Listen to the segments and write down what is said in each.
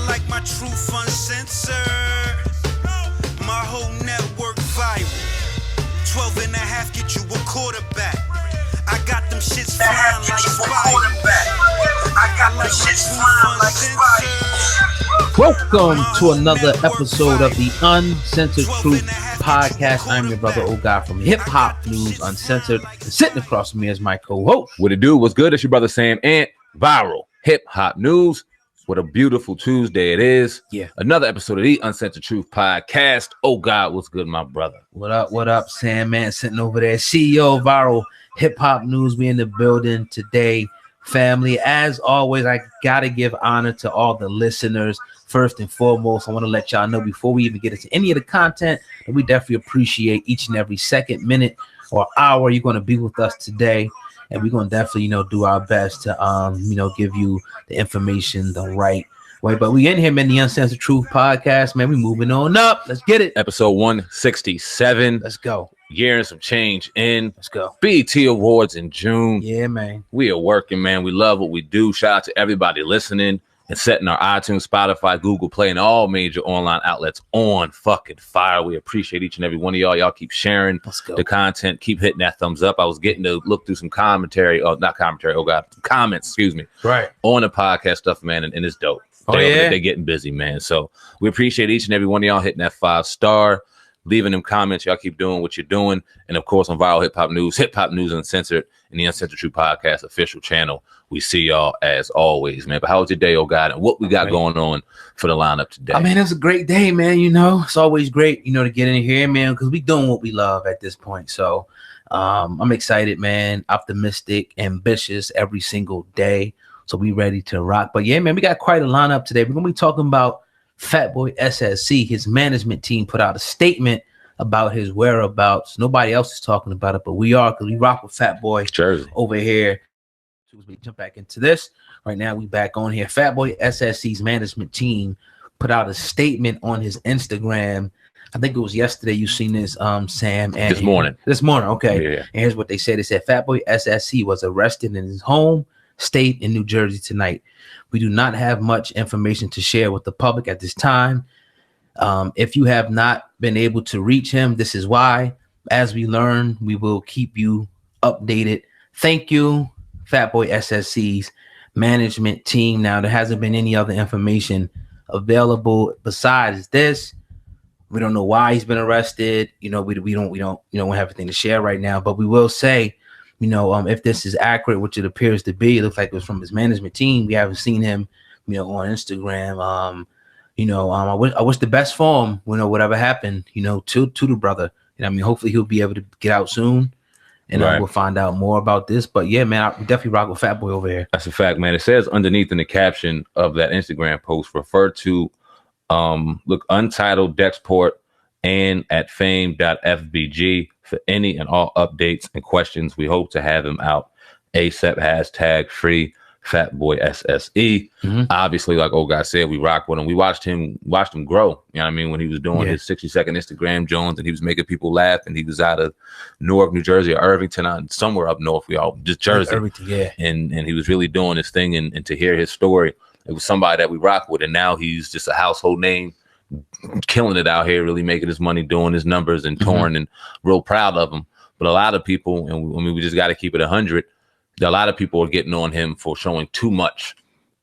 like my truth uncensored. My whole network viral. 12 and a half get you a quarterback. I got them shits flying like spiders. I got them shits flying like spiders. Welcome to another episode of the Uncensored Truth Podcast. I'm your brother, old guy from Hip Hop News Uncensored. And sitting across from me is my co-host. What it do? What's good? It's your brother Sam and Viral Hip Hop News. What a beautiful Tuesday it is. Yeah. Another episode of the Uncensored Truth Podcast. Oh God, what's good, my brother? What up, Sam, man? Sitting over there. CEO Viral Hip Hop News. We in the building today. Family, as always, I gotta give honor to all the listeners. First and foremost, I want to let y'all know before we even get into any of the content that we definitely appreciate each and every second, minute, or hour you're going to be with us today. And we're going to definitely, do our best to, give you the information the right way. But we in here, man, the Uncensored Truth Podcast, man. We moving on up. Let's get it. Episode 167. Let's go. Year and some change in. Let's go. BET Awards in June. Yeah, man. We are working, man. We love what we do. Shout out to everybody listening and setting our iTunes, Spotify, Google Play, and all major online outlets on fucking fire. We appreciate each and every one of y'all. Y'all keep sharing the content. Keep hitting that thumbs up. I was getting to look through some comments, excuse me. Right. On the podcast stuff, man, and it's dope. They're getting busy, man. So we appreciate each and every one of y'all hitting that 5-star, leaving them comments. Y'all keep doing what you're doing. And of course, on Viral Hip Hop News Uncensored, and the Uncensored Truth Podcast official channel. We see y'all as always, man. But how was your day, oh God, and what we got going on for the lineup today? I mean, it was a great day, man. It's always great, to get in here, man, because we doing what we love at this point. So I'm excited, man, optimistic, ambitious every single day. So we ready to rock. But yeah, man, we got quite a lineup today. We're going to be talking about Fatboy SSE. His management team put out a statement about his whereabouts. Nobody else is talking about it, but we are, because we rock with Fatboy Jersey over here. As we jump back into this right now, we back on here. Fatboy SSE's management team put out a statement on his Instagram. I think it was yesterday. You seen this, Sam? And this morning. Okay. Yeah. And here's what they said. They said Fatboy SSE was arrested in his home state in New Jersey tonight. We do not have much information to share with the public at this time. If you have not been able to reach him, this is why. As we learn, we will keep you updated. Thank you, Fatboy SSE's management team. Now, there hasn't been any other information available besides this. We don't know why he's been arrested. We don't have anything to share right now. But we will say, if this is accurate, which it appears to be, it looks like it was from his management team. We haven't seen him, on Instagram. I wish the best for him, whatever happened, to the brother. Hopefully he'll be able to get out soon. And we'll find out more about this. But yeah, man, I definitely rock with Fatboy over here. That's a fact, man. It says underneath in the caption of that Instagram post, refer to Untitled Dexport and at fame.fbg for any and all updates and questions. We hope to have him out ASAP. # free Fatboy SSE. Mm-hmm. Obviously, like old guy said, we rock with him. We watched him grow. When he was doing his 60-second Instagram Jones, and he was making people laugh, and he was out of Newark, New Jersey, or Irvington, somewhere up north. We all just Jersey. Irvington, yeah. And he was really doing his thing, and to hear his story, it was somebody that we rock with, and now he's just a household name, killing it out here, really making his money, doing his numbers, and touring, and real proud of him. But a lot of people, and we just got to keep it 100. A lot of people are getting on him for showing too much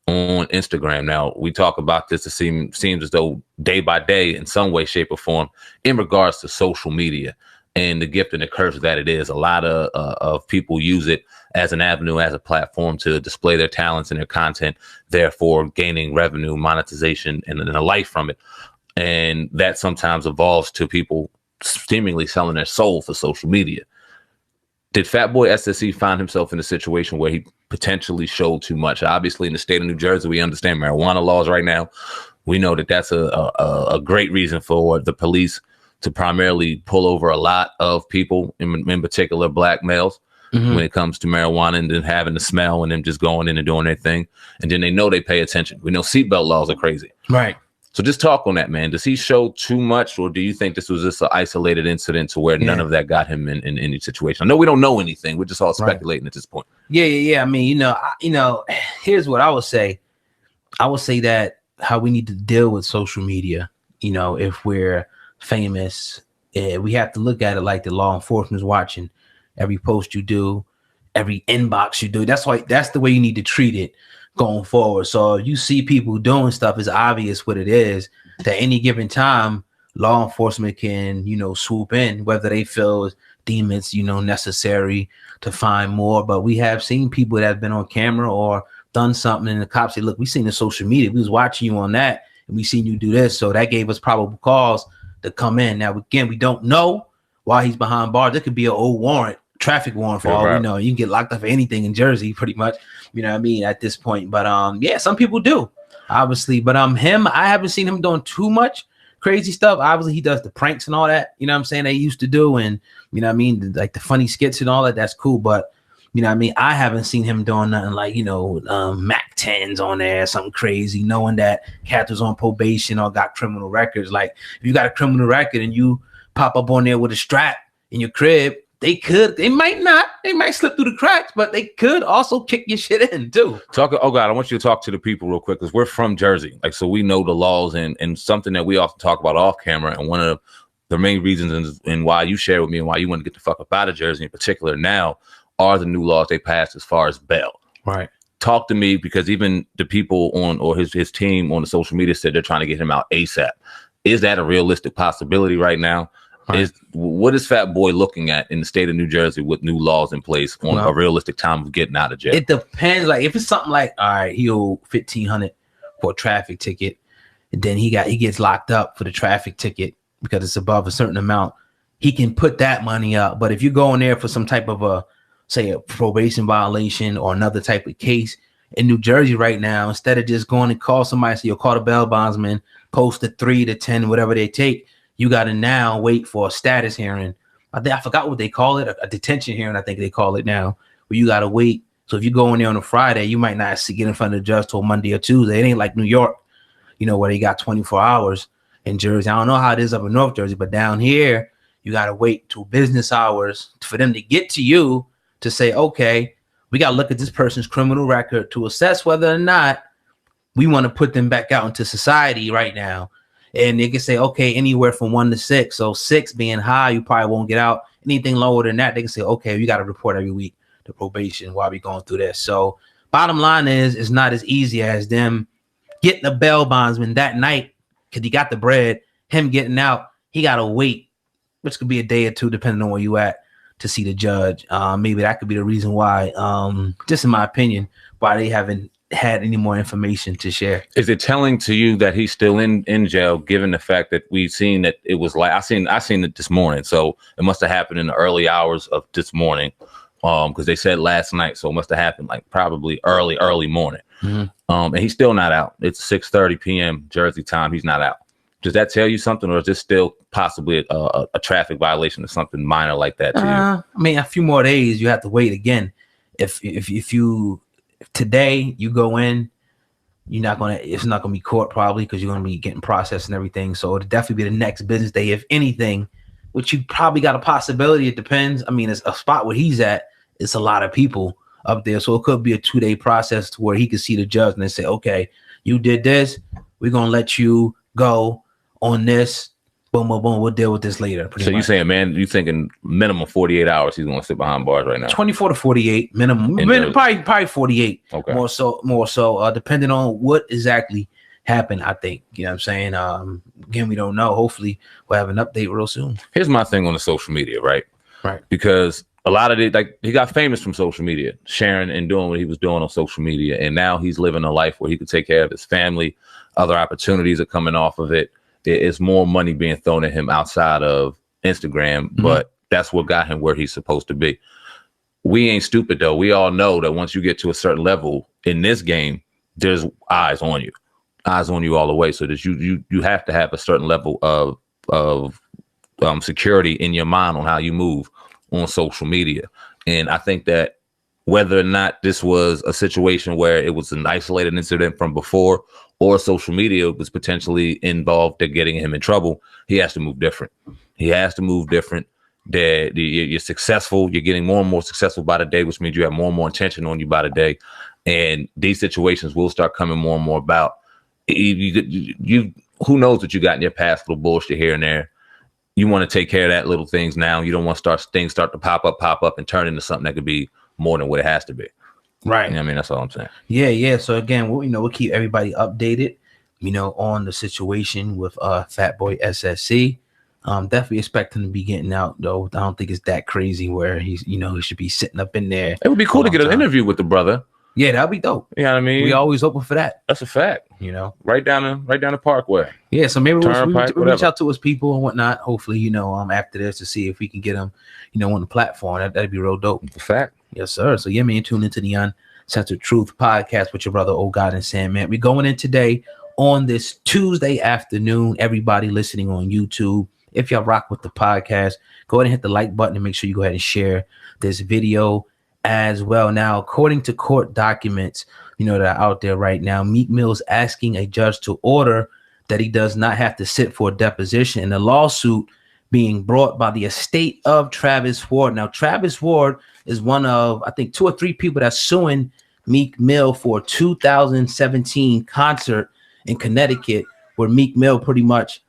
on Instagram. Now, we talk about this, it seems as though day by day, in some way, shape, or form, in regards to social media and the gift and the curse that it is. A lot of people use it as an avenue, as a platform to display their talents and their content, therefore gaining revenue, monetization, and a life from it. And that sometimes evolves to people seemingly selling their soul for social media. Did Fatboy SSE find himself in a situation where he potentially showed too much? Obviously, in the state of New Jersey, we understand marijuana laws right now. We know that that's a great reason for the police to primarily pull over a lot of people, in particular black males, when it comes to marijuana, and then having the smell and them just going in and doing their thing. And then they know they pay attention. We know seatbelt laws are crazy. Right. So just talk on that, man. Does he show too much, or do you think this was just an isolated incident to where none of that got him in any situation? I know we don't know anything. We're just all speculating at this point. Yeah. I mean, here's what I would say. I would say that how we need to deal with social media. You know, if we're famous, we have to look at it like the law enforcement is watching every post you do, every inbox you do. That's the way you need to treat it going forward. So if you see people doing stuff, it's obvious what it is. At any given time, law enforcement can, you know, swoop in, whether they deem it's, you know, necessary to find more. But we have seen people that have been on camera or done something, and the cops say, look, we seen the social media, we was watching you on that, and we seen you do this. So that gave us probable cause to come in. Now, again, we don't know why he's behind bars. It could be an old warrant, traffic warrant, for all we know. You can get locked up for anything in Jersey, pretty much, you know what I mean, at this point. But yeah, some people do, obviously. But him, I haven't seen him doing too much crazy stuff. Obviously, he does the pranks and all that, you know what I'm saying, they used to do, and you know what I mean, like the funny skits and all that. That's cool. But you know what I mean, I haven't seen him doing nothing like, you know, Mac 10s on there, something crazy, knowing that cat was on probation or got criminal records. Like, if you got a criminal record and you pop up on there with a strap in your crib, they might slip through the cracks, but they could also kick your shit in too. Oh God, I want you to talk to the people real quick, because we're from Jersey, like, so we know the laws, and something that we often talk about off camera, and one of the main reasons and why you share with me and why you want to get the fuck up out of Jersey in particular now are the new laws they passed as far as bail. Right. Talk to me, because even the people on, or his team on the social media said they're trying to get him out ASAP. Is that a realistic possibility right now? Right. What is Fatboy looking at in the state of New Jersey with new laws in place on a realistic time of getting out of jail? It depends. Like, if it's something like, all right, he owed $1,500 for a traffic ticket, and then he gets locked up for the traffic ticket because it's above a certain amount, he can put that money up. But if you go in there for some type of a probation violation or another type of case in New Jersey right now, instead of just going and call somebody, so you'll call the bail bondsman, post the 3 to 10, whatever they take, you got to now wait for a status hearing. I forgot what they call it, a detention hearing, I think they call it now, where you got to wait. So if you go in there on a Friday, you might not get in front of the judge till Monday or Tuesday. It ain't like New York, you know, where they got 24 hours in Jersey. I don't know how it is up in North Jersey, but down here, you got to wait 2 business hours for them to get to you to say, okay, we got to look at this person's criminal record to assess whether or not we want to put them back out into society right now. And they can say, okay, anywhere from 1 to 6. So 6 being high, you probably won't get out. Anything lower than that, they can say, okay, you got to report every week to probation while we going through this. So bottom line is, it's not as easy as them getting a bail bondsman that night because he got the bread. Him getting out, he got to wait, which could be a day or 2, depending on where you at, to see the judge. Maybe that could be the reason why, just in my opinion, why they haven't had any more information to share. Is it telling to you that he's still in jail, given the fact that we've seen that it was like I seen it this morning, so it must have happened in the early hours of this morning, because they said last night, so it must have happened like probably early morning. Mm-hmm. And he's still not out. It's 6:30 p.m. Jersey time. He's not out. Does that tell you something, or is this still possibly a traffic violation or something minor like that to you? I mean, a few more days, you have to wait again. If today you go in, it's not gonna be court probably, because you're gonna be getting processed and everything. So it'll definitely be the next business day, if anything, which you probably got a possibility. It depends. I mean, it's a spot where he's at, it's a lot of people up there. So it could be a 2-day process to where he could see the judge and they say, okay, you did this, we're gonna let you go on this. Boom, boom, boom. We'll deal with this later. So you saying, man, you thinking minimum 48 hours he's going to sit behind bars right now? 24 to 48 minimum. Probably 48. Okay. More so, depending on what exactly happened, I think. You know what I'm saying? Again, we don't know. Hopefully, we'll have an update real soon. Here's my thing on the social media, right? Right. Because a lot of it, like, he got famous from social media, sharing and doing what he was doing on social media, and now he's living a life where he could take care of his family. Other opportunities are coming off of it. There is more money being thrown at him outside of Instagram, but that's what got him where he's supposed to be. We ain't stupid, though. We all know that once you get to a certain level in this game, there's eyes on you all the way. So that you have to have a certain level of security in your mind on how you move on social media. And I think that whether or not this was a situation where it was an isolated incident from before, or social media was potentially involved in getting him in trouble, he has to move different. That you're successful. You're getting more and more successful by the day, which means you have more and more attention on you by the day. And these situations will start coming more and more about you who knows what you got in your past, little bullshit here and there. You want to take care of that little things now. You don't want things start to pop up and turn into something that could be more than what it has to be. Right. You know what I mean, that's all I'm saying. Yeah. So again, we'll keep everybody updated, on the situation with Fatboy SSE. Definitely expect him to be getting out, though. I don't think it's that crazy where he's, he should be sitting up in there. It would be cool to get an interview with the brother. Yeah, that'd be dope. You know what I mean? We always open for that. That's a fact. Right down the Parkway. Yeah, so maybe we'll reach out to his people and whatnot. Hopefully, after this to see if we can get him, on the platform. That'd be real dope. It's a fact. Yes, sir. So yeah, man, tune into the Uncensored Truth podcast with your brother, Old God and Sandman. We're going in today on this Tuesday afternoon. Everybody listening on YouTube, if y'all rock with the podcast, go ahead and hit the like button and make sure you go ahead and share this video as well. Now, according to court documents, that are out there right now, Meek Mill is asking a judge to order that he does not have to sit for a deposition in a lawsuit being brought by the estate of Travis Ward. Now, Travis Ward is one of, I think, 2 or 3 people that's suing Meek Mill for a 2017 concert in Connecticut, where Meek Mill pretty much,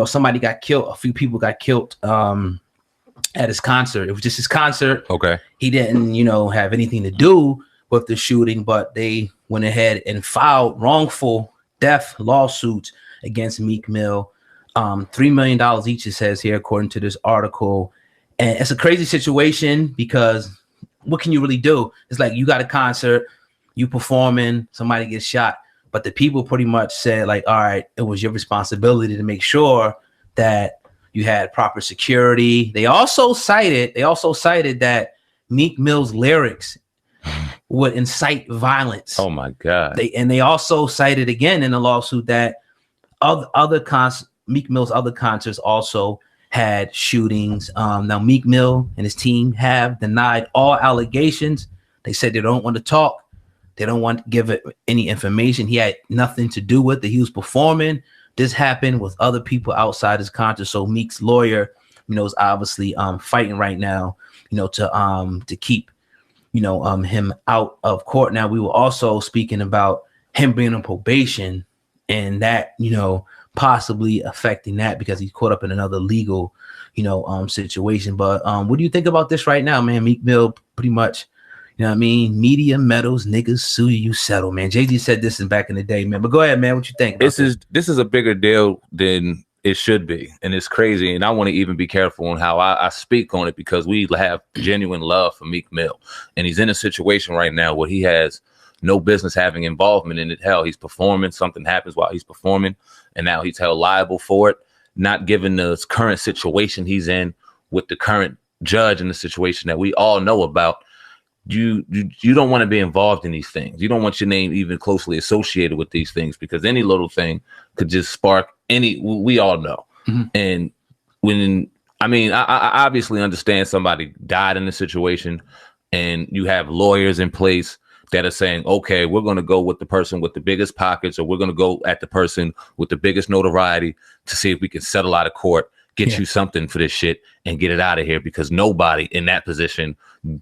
somebody got killed. A few people got killed at his concert. It was just his concert. Okay. He didn't, have anything to do with the shooting, but they went ahead and filed wrongful death lawsuits against Meek Mill. $3 million each, it says here, according to this article. And it's a crazy situation because what can you really do? It's like you got a concert, you performing, somebody gets shot, but the people pretty much said, like, all right, it was your responsibility to make sure that you had proper security. They also cited that Meek Mill's lyrics would incite violence. Oh my God. They also cited again in the lawsuit that Meek Mill's other concerts also had shootings. Now Meek Mill and his team have denied all allegations. They said they don't want to talk. They don't want to give it any information. He had nothing to do with it. He was performing. This happened with other people outside his concert. So Meek's lawyer, is obviously fighting right now, to keep, him out of court. Now, we were also speaking about him being on probation and that, possibly affecting that because he's caught up in another legal, situation. But what do you think about this right now, man? Meek Mill pretty much, media meddles, niggas sue you, settle, man. Jay-Z said this back in the day, man. But go ahead, man. What you think? This is a bigger deal than it should be, and it's crazy. And I want to even be careful on how I speak on it because we have genuine love for Meek Mill, and he's in a situation right now where he has no business having involvement in it. Hell, he's performing, something happens while he's performing, and now he's held liable for it, not given the current situation he's in with the current judge and the situation that we all know about. You don't want to be involved in these things. You don't want your name even closely associated with these things because any little thing could just spark we all know. Mm-hmm. And I obviously understand somebody died in the situation and you have lawyers in place that are saying, okay, we're going to go with the person with the biggest pockets, or we're going to go at the person with the biggest notoriety to see if we can settle out of court, get you something for this shit and get it out of here, because nobody in that position,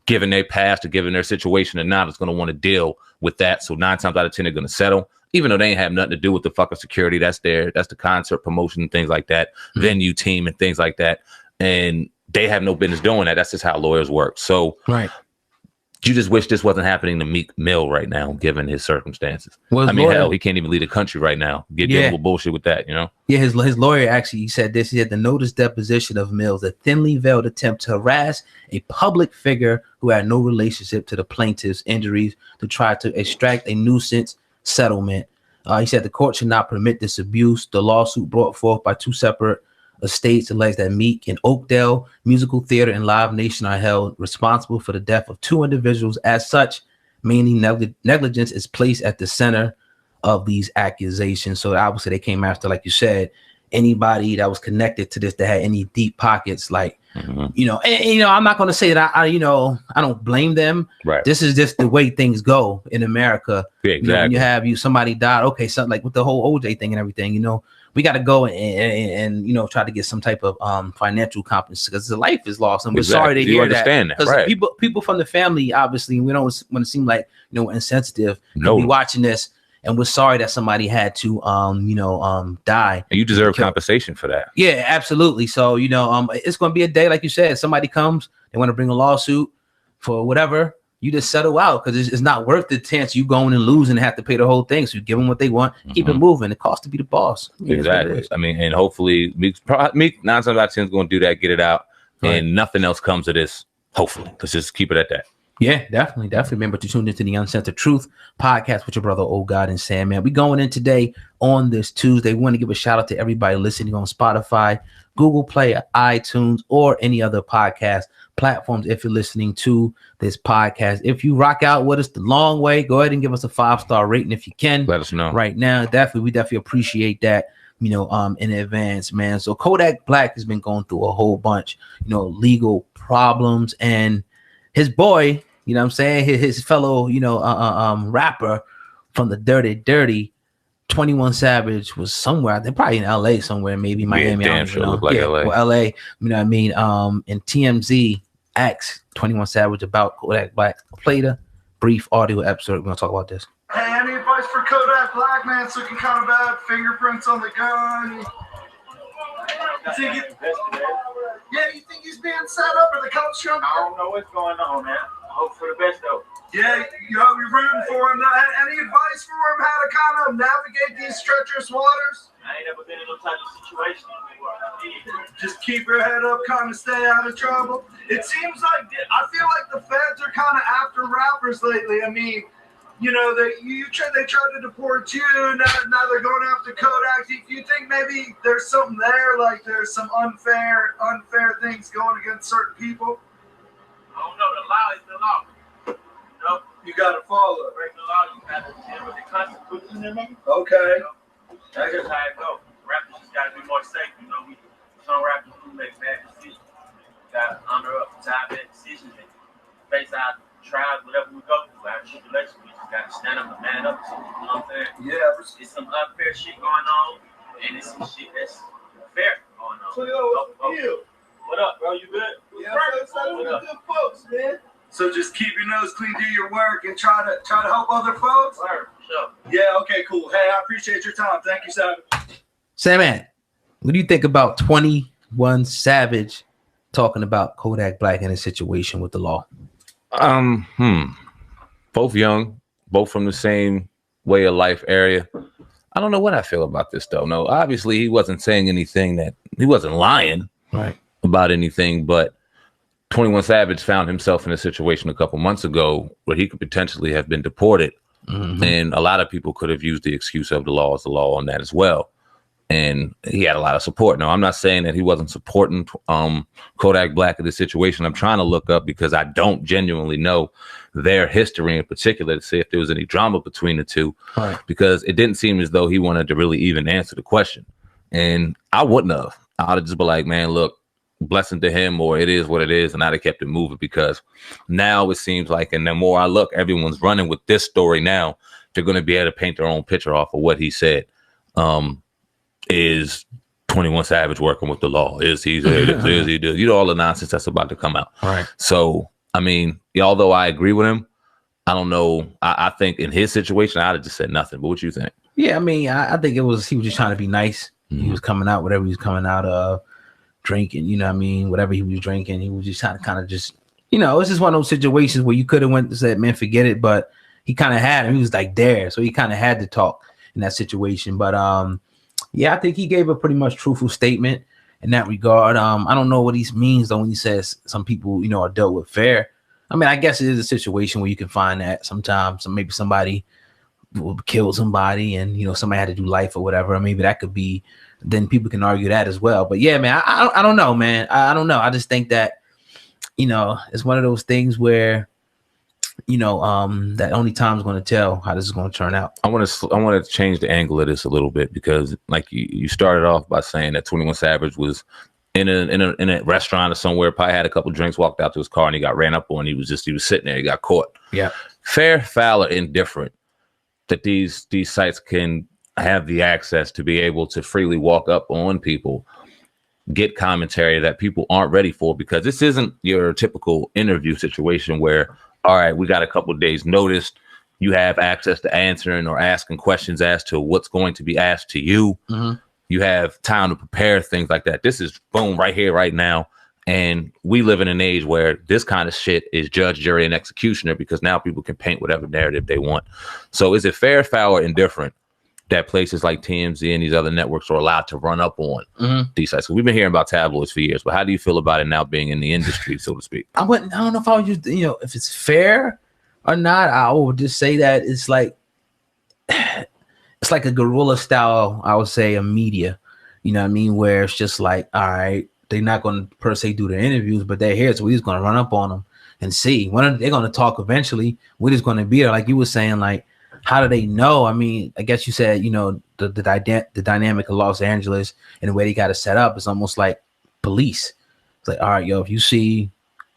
given their past or given their situation or not, is going to want to deal with that. So 9 times out of 10, they're going to settle, even though they ain't have nothing to do with the fucking security. That's the concert promotion and things like that, venue team and things like that. And they have no business doing that. That's just how lawyers work. So right. You just wish this wasn't happening to Meek Mill right now, given his circumstances. Well, hell, he can't even lead a country right now. Dealing with bullshit with that, Yeah, his lawyer actually said this. He had the notice deposition of Mills, a thinly veiled attempt to harass a public figure who had no relationship to the plaintiff's injuries to try to extract a nuisance settlement. He said the court should not permit this abuse. The lawsuit brought forth by 2 separate estates alleged that Meek and Oakdale Musical Theater and Live Nation are held responsible for the death of 2 individuals. As such, mainly negligence is placed at the center of these accusations. So obviously they came after, like you said, anybody that was connected to this that had any deep pockets, like, I'm not going to say that I don't blame them. Right. This is just the way things go in America. Yeah, exactly. When you somebody died. Okay. Something like with the whole OJ thing and everything, we got to go and try to get some type of financial compensation because the life is lost. And we're sorry to hear that. Because right. people from the family, obviously, we don't want to seem like, insensitive. No. Be watching this and we're sorry that somebody had to die. And you deserve compensation for that. Yeah, absolutely. So it's going to be a day, like you said, somebody comes, they want to bring a lawsuit for whatever, you just settle out, because it's not worth the chance you going and losing and have to pay the whole thing. So you give them what they want, keep it moving. It costs to be the boss. Exactly. I mean, and hopefully Meek 9 times out of 10 is going to do that, get it out, and nothing else comes of this. Hopefully, let's just keep it at that. Yeah, definitely. Remember to tune into the Uncensored Truth podcast with your brother, Old God and Sam, man. We going in today on this Tuesday. We want to give a shout out to everybody listening on Spotify, Google Play, iTunes, or any other podcast platforms. If you're listening to this podcast, if you rock out with us the long way, go ahead and give us a 5-star rating if you can. Let us know right now. We definitely appreciate that, in advance, man. So Kodak Black has been going through a whole bunch, legal problems, and his boy, his fellow, rapper from the Dirty 21 Savage was somewhere. They're probably in LA somewhere, maybe Miami. Damn sure look like LA. Well, LA, and TMZ asked 21 Savage about Kodak Black. Played a brief audio episode. We're gonna talk about this. Hey, any advice for Kodak Black, man? It's looking kind of bad. Fingerprints on the gun. You think he's being set up, or the cops trying to... I don't know what's going on, man. I hope for the best, though. Yeah, you're rooting for him. Any advice for him how to kind of navigate these treacherous waters? I ain't never been in no type of situation. Just keep your head up, kind of stay out of trouble. It seems like, I feel like the feds are kind of after rappers lately. I mean, they tried to deport you. Now they're going after Kodak. Do you think maybe there's something there, like there's some unfair things going against certain people? I don't know. The law is the law. You gotta follow. Break the law, you gotta deal with the Constitution and everything. Okay. That's just how it goes. Rappers just gotta be more safe. Some rappers do make bad decisions. You gotta honor up to our bad decisions and face our trials, whatever we go through, our tribulations. We just gotta stand up and man up. You know what I'm saying? Yeah. It's some unfair shit going on, and it's some shit that's fair going on. So What up, bro? You good? Yeah, good folks, man. So just keep your nose clean, do your work, and try to help other folks. Sure. Yeah. Okay. Cool. Hey, I appreciate your time. Thank you, Savage. Sam, what do you think about 21 Savage talking about Kodak Black and his situation with the law? Both young, both from the same way of life area. I don't know what I feel about this though. No, obviously he wasn't saying anything that he wasn't lying about anything, but 21 Savage found himself in a situation a couple months ago where he could potentially have been deported. And a lot of people could have used the excuse of the law as the law on that as well. And he had a lot of support. Now, I'm not saying that he wasn't supporting Kodak Black in this situation. I'm trying to look up because I don't genuinely know their history in particular to see if there was any drama between the two, because it didn't seem as though he wanted to really even answer the question. And I wouldn't have. I'd have just been like, man, look, blessing to him, or it is what it is. And I'd have kept it moving, because now it seems like, and the more I look, everyone's running with this story now. They're going to be able to paint their own picture off of what he said. Is 21 Savage working with the law? Is he all the nonsense that's about to come out? Right. So, I mean, although I agree with him, I don't know. I think in his situation, I'd have just said nothing. But what you think? Yeah, I mean, I think he was just trying to be nice. He was coming out, whatever he was coming out of, drinking, whatever he was drinking, he was just trying to kind of just, it's just one of those situations where you could have went and said, man, forget it. But he kind of had him. He was like there. So he kind of had to talk in that situation. But, yeah, I think he gave a pretty much truthful statement in that regard. I don't know what he means though when he says some people, are dealt with fair. I mean, I guess it is a situation where you can find that sometimes. So maybe somebody will kill somebody, and somebody had to do life or whatever. Or maybe that could be. Then people can argue that as well. But yeah, man, I don't know, man. I don't know. I just think that it's one of those things where that only time's going to tell how this is going to turn out. I want to change the angle of this a little bit, because like you started off by saying that 21 Savage was in a restaurant or somewhere, probably had a couple drinks, walked out to his car, and he got ran up on. He was sitting there. He got caught. Yeah. Fair, foul, or indifferent, that these sites can have the access to be able to freely walk up on people, get commentary that people aren't ready for, because this isn't your typical interview situation where, all right, we got a couple of days notice. you have access to answering or asking questions as to what's going to be asked to you. You have time to prepare, things like that. This is boom right here, right now. And we live in an age where this kind of shit is judge, jury, and executioner, because now people can paint whatever narrative they want. So is it fair, foul, or indifferent that places like TMZ and these other networks are allowed to run up on these sites? So we've been hearing about tabloids for years, but how do you feel about it now being in the industry, so to speak? I don't know if I would just, if it's fair or not. I would just say that it's like a guerrilla style, I would say, of media. You know what I mean? Where it's just like, all right, they're not going to per se do the interviews, but they're here, so we're just going to run up on them and see. When they're going to talk eventually, we're just going to be there. Like you were saying, like, how do they know? I mean, I guess you said, the dynamic of Los Angeles and the way they got it set up is almost like police. It's like, all right, yo, if you see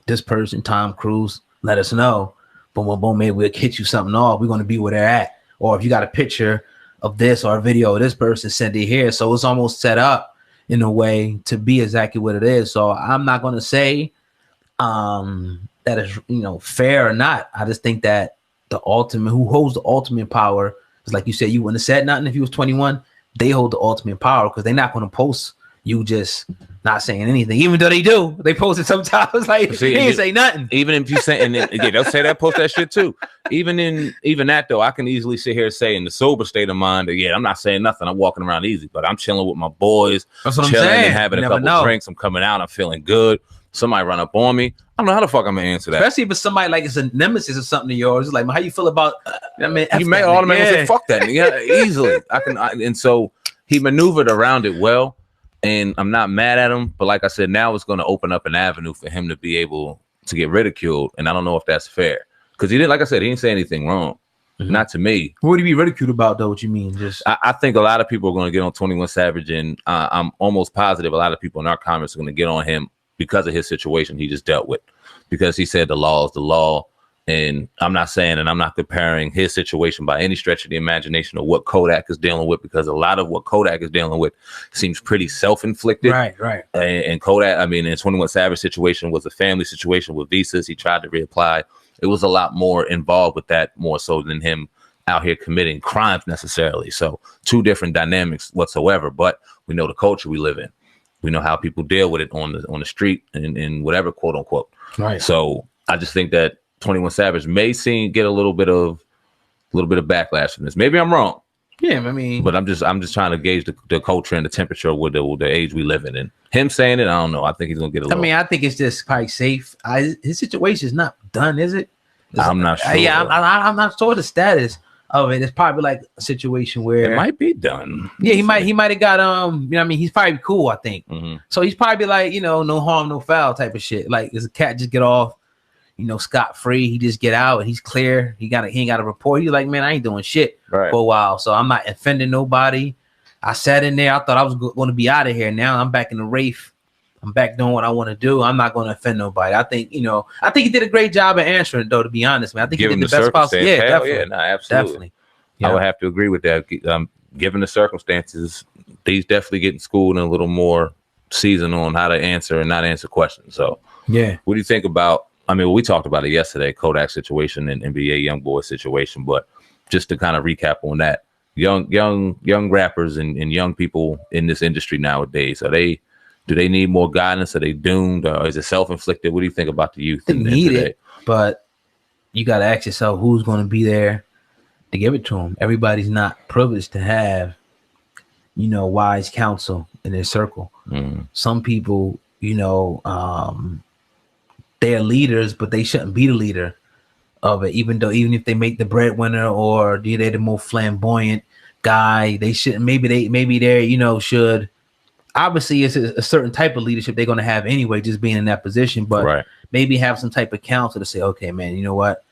this person, Tom Cruise, let us know. Boom, boom, boom, maybe we'll hit you something off. We're going to be where they're at. Or if you got a picture of this or a video of this person, send it here. So it's almost set up in a way to be exactly what it is. So I'm not going to say that is, fair or not. I just think that who holds the ultimate power is, like you said, you wouldn't have said nothing if you was 21. They hold the ultimate power because they're not going to post you just not saying anything, even though they do. They post it sometimes like they ain't say nothing. Even if you say, and then, they'll say that, post that shit too. Even that though, I can easily sit here and say in the sober state of mind that, I'm not saying nothing. I'm walking around easy, but I'm chilling with my boys. That's what I'm chilling saying. And having a couple drinks. I'm coming out. I'm feeling good. Somebody run up on me. I don't know how the fuck I'm gonna answer that. Especially if it's somebody like it's a nemesis or something of yours. It's like, how you feel about? You may automatically say fuck that nigga easily. And so he maneuvered around it well, and I'm not mad at him. But like I said, now it's going to open up an avenue for him to be able to get ridiculed, and I don't know if that's fair because he didn't. Like I said, he didn't say anything wrong. Not to me. What would he be ridiculed about though? What you mean? Just I think a lot of people are going to get on 21 Savage, and I'm almost positive a lot of people in our comments are going to get on him because of his situation he just dealt with, because he said the law is the law. And I'm not saying, and I'm not comparing his situation by any stretch of the imagination of what Kodak is dealing with, because a lot of what Kodak is dealing with seems pretty self-inflicted. Right. And Kodak, I mean, in 21 Savage situation was a family situation with visas. He tried to reapply. It was a lot more involved with that, more so than him out here committing crimes necessarily. So two different dynamics whatsoever, but we know the culture we live in. We know how people deal with it on the street and whatever, quote unquote. Right. So I just think that 21 Savage may get a little bit of backlash from this. Maybe I'm wrong. Yeah, I mean, but I'm just trying to gauge the culture and the temperature with the age we live in. And him saying it, I don't know. I think he's gonna get a little. I mean, I think it's just probably safe. His situation is not done, is it? I'm not sure. Yeah, I'm not sure the status of it. It's probably like a situation where it might be done. Yeah, he might have got I mean, he's probably cool, I think. So he's probably like, no harm, no foul type of shit. Like, does a cat just get off, scot free? He just get out and he's clear. He ain't got a report. He's like, man, I ain't doing shit for a while, so I'm not offending nobody. I sat in there. I thought I was going to be out of here. Now I'm back in the Wraith. I'm back doing what I want to do. I'm not going to offend nobody. I think he did a great job of answering it, though, to be honest, man. I think he did the best possible. Yeah, definitely. Yeah, no, absolutely. Yeah. I would have to agree with that. Given the circumstances, he's definitely getting schooled and a little more seasoned on how to answer and not answer questions. So, yeah. What do you think about, I mean, we talked about it yesterday, Kodak situation and NBA YoungBoy situation, but just to kind of recap on that, young rappers and young people in this industry nowadays, do they need more guidance? Are they doomed? Or is it self-inflicted? What do you think about the youth? They need it, but you got to ask yourself who's going to be there to give it to them. Everybody's not privileged to have, wise counsel in their circle. Some people, they're leaders, but they shouldn't be the leader of it. Even if they make the breadwinner or they're the more flamboyant guy, they shouldn't. Maybe they should. Obviously, it's a certain type of leadership they're going to have anyway, just being in that position. But maybe have some type of counsel to say, okay, man, you know what?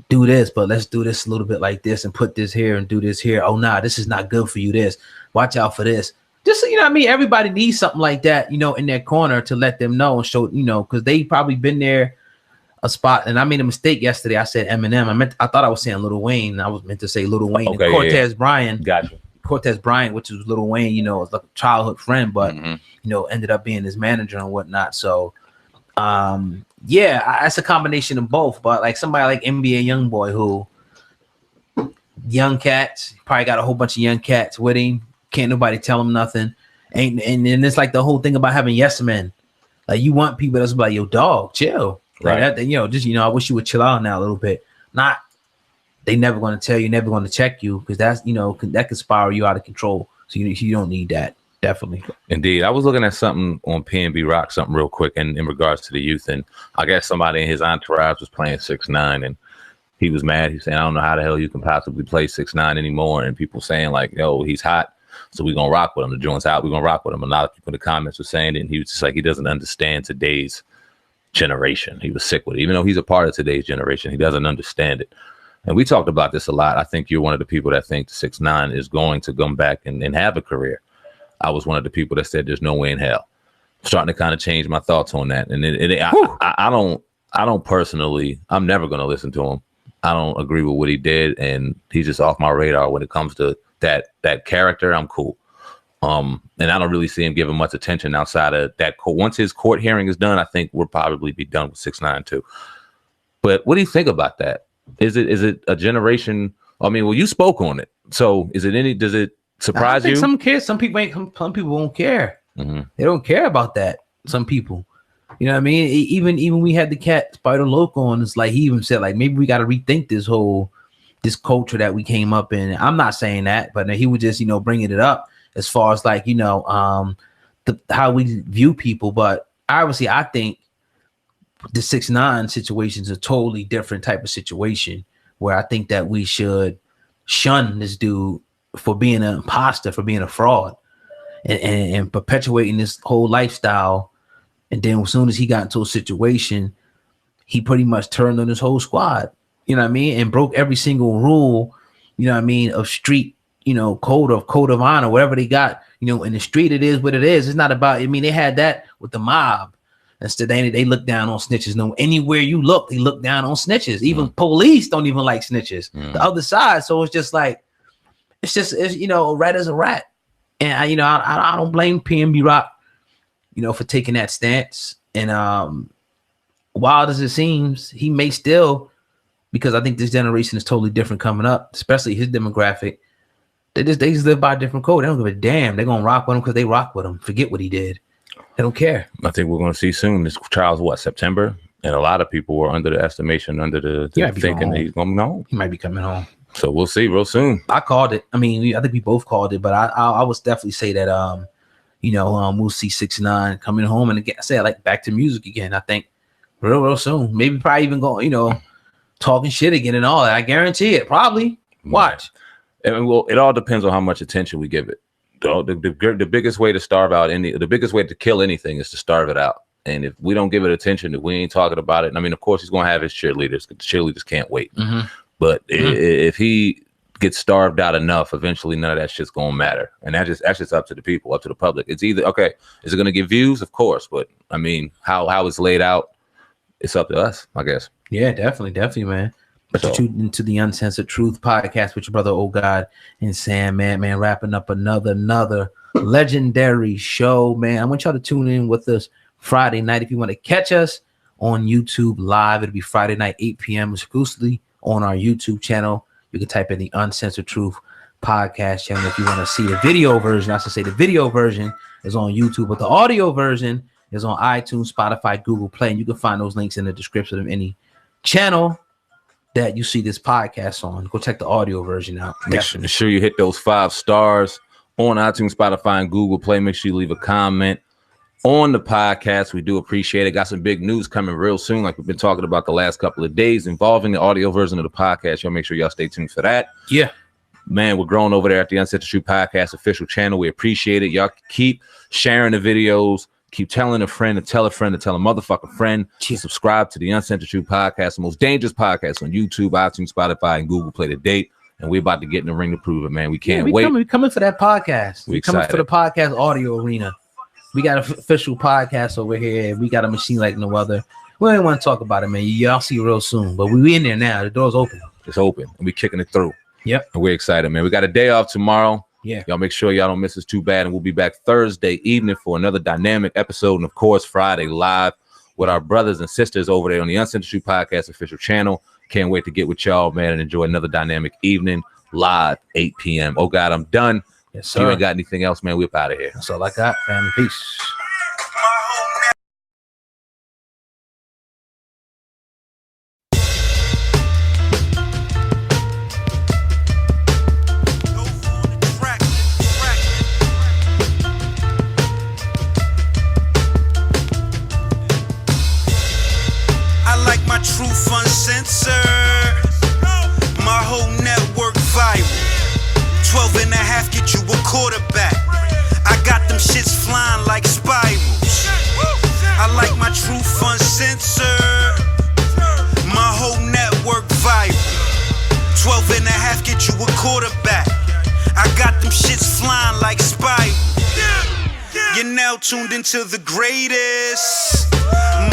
Do this, but let's do this a little bit like this and put this here and do this here. Oh, nah, this is not good for you. This, watch out for this. Just so, everybody needs something like that, in their corner to let them know and show, because they probably been there a spot. And I made a mistake yesterday. I said Eminem. I thought I was saying Lil Wayne. I was meant to say Lil Wayne and Cortez Bryant. Gotcha. Cortez Bryant, which was Lil Wayne, was like a childhood friend, but ended up being his manager and whatnot. So, that's a combination of both. But like somebody like NBA YoungBoy, who young cats. Probably got a whole bunch of young cats with him. Can't nobody tell him nothing. And it's like the whole thing about having yes men. Like you want people that's like, yo, dog, chill. Like Right. that, just I wish you would chill out now a little bit. Not they never going to tell you, never going to check you, because that's that could spiral you out of control. So you don't need that. Definitely. Indeed. I was looking at something on PNB Rock, something real quick in regards to the youth. And I guess somebody in his entourage was playing 6ix9ine, and he was mad. He's saying, I don't know how the hell you can possibly play 6ix9ine anymore. And people saying like, yo, he's hot, so we're going to rock with him. The joint's out, we're going to rock with him. A lot of people in the comments were saying it, and he was just like, he doesn't understand today's generation. He was sick with it. Even though he's a part of today's generation, he doesn't understand it. And we talked about this a lot. I think you're one of the people that think 6ix9ine is going to come back and have a career. I was one of the people that said there's no way in hell. I'm starting to kind of change my thoughts on that. And I don't personally, I'm never going to listen to him. I don't agree with what he did, and he's just off my radar when it comes to that character. I'm cool. And I don't really see him giving much attention outside of that. Once his court hearing is done, I think we'll probably be done with 6ix9ine too. But what do you think about that? Is it a generation? I mean, well, you spoke on it. So does it surprise you? Some kids, some people won't care. Mm-hmm. They don't care about that. Some people, you know what I mean? Even we had the cat Spider Loco on. It's like he even said like maybe we got to rethink this culture that we came up in. I'm not saying that, but he was just bringing it up as far as like how we view people. But obviously, I think the 6ix9ine situation is a totally different type of situation where I think that we should shun this dude for being an imposter, for being a fraud, and perpetuating this whole lifestyle. And then as soon as he got into a situation, he pretty much turned on his whole squad, you know what I mean, and broke every single rule, you know what I mean, of street, code of honor, whatever they got, in the street. It is what it is. It's not about, they had that with the mob. Instead, they look down on snitches. No, anywhere you look, they look down on snitches. Even police don't even like snitches. The other side. So it's just like, it's a rat is a rat. And I don't blame PNB Rock, for taking that stance. And wild as it seems, he may still, because I think this generation is totally different coming up, especially his demographic. They just live by a different code. They don't give a damn. They're gonna rock with him because they rock with him. Forget what he did. They don't care. I think we're going to see soon. This trial's September, and a lot of people were under the estimation, thinking he's going to be home. He might be coming home. So we'll see real soon. I called it. I mean, I think we both called it, but I would definitely say that we'll see 6ix9ine coming home, and again, I say like back to music again. I think real soon. Maybe probably even going, talking shit again and all that. I guarantee it. Probably. Watch. And it all depends on how much attention we give it. The biggest way to the biggest way to kill anything is to starve it out. And if we don't give it attention, if we ain't talking about it, I mean, of course he's going to have his cheerleaders. The cheerleaders can't wait. Mm-hmm. But if he gets starved out enough, eventually none of that shit's going to matter. And that's just up to the people, up to the public. It's either, okay, is it going to get views? Of course. But I mean, how it's laid out, it's up to us, I guess. Yeah, definitely, man. But you tuned into the Uncensored Truth podcast with your brother, Oh God, and Sam, man, wrapping up another legendary show, man. I want y'all to tune in with us Friday night. If you want to catch us on YouTube live, it'll be Friday night, 8 p.m. exclusively on our YouTube channel. You can type in the Uncensored Truth podcast channel if you want to see the video version. I should say the video version is on YouTube, but the audio version is on iTunes, Spotify, Google Play, and you can find those links in the description of any channel that you see this podcast on. Go check the audio version out. Make sure you hit those 5 stars on iTunes, Spotify, and Google Play. Make sure you leave a comment on the podcast. We do appreciate it. Got some big news coming real soon, like we've been talking about the last couple of days, involving the audio version of the podcast. Y'all make sure y'all stay tuned for that. Yeah. Man, we're growing over there at the Uncensored Truth Podcast official channel. We appreciate it. Y'all keep sharing the videos. Keep telling a friend to tell a friend to tell a motherfucking friend to subscribe to the Uncensored Truth Podcast, the most dangerous podcast on YouTube, iTunes, Spotify, and Google Play to date. And we're about to get in the ring to prove it, man. We can't wait. We're coming for that podcast. We're coming for the podcast audio arena. We got an official podcast over here. We got a machine like no other. We don't want to talk about it, man. Y'all see real soon. But we in there now. The door's open. It's open. And we're kicking it through. Yep. And we're excited, man. We got a day off tomorrow. Yeah. Y'all make sure y'all don't miss us too bad. And we'll be back Thursday evening for another dynamic episode. And of course, Friday live with our brothers and sisters over there on the Uncensored Truth Podcast official channel. Can't wait to get with y'all, man, and enjoy another dynamic evening live 8 p.m. Oh God, I'm done. Yes, If you sir. ain't got anything else, man, we up out of here. That's all I got, family. Peace. I like my truth uncensored. My whole network viral. 12 and a half get you a quarterback. I got them shits flying like spirals. I like my truth uncensored. My whole network viral. 12 and a half get you a quarterback. I got them shits flying like spirals. You're now tuned into the greatest.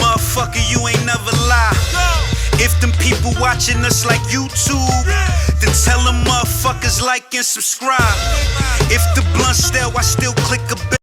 Motherfucker, you ain't never lie. If them people watching us like YouTube, then tell them motherfuckers like and subscribe. If the blunt still, I still click a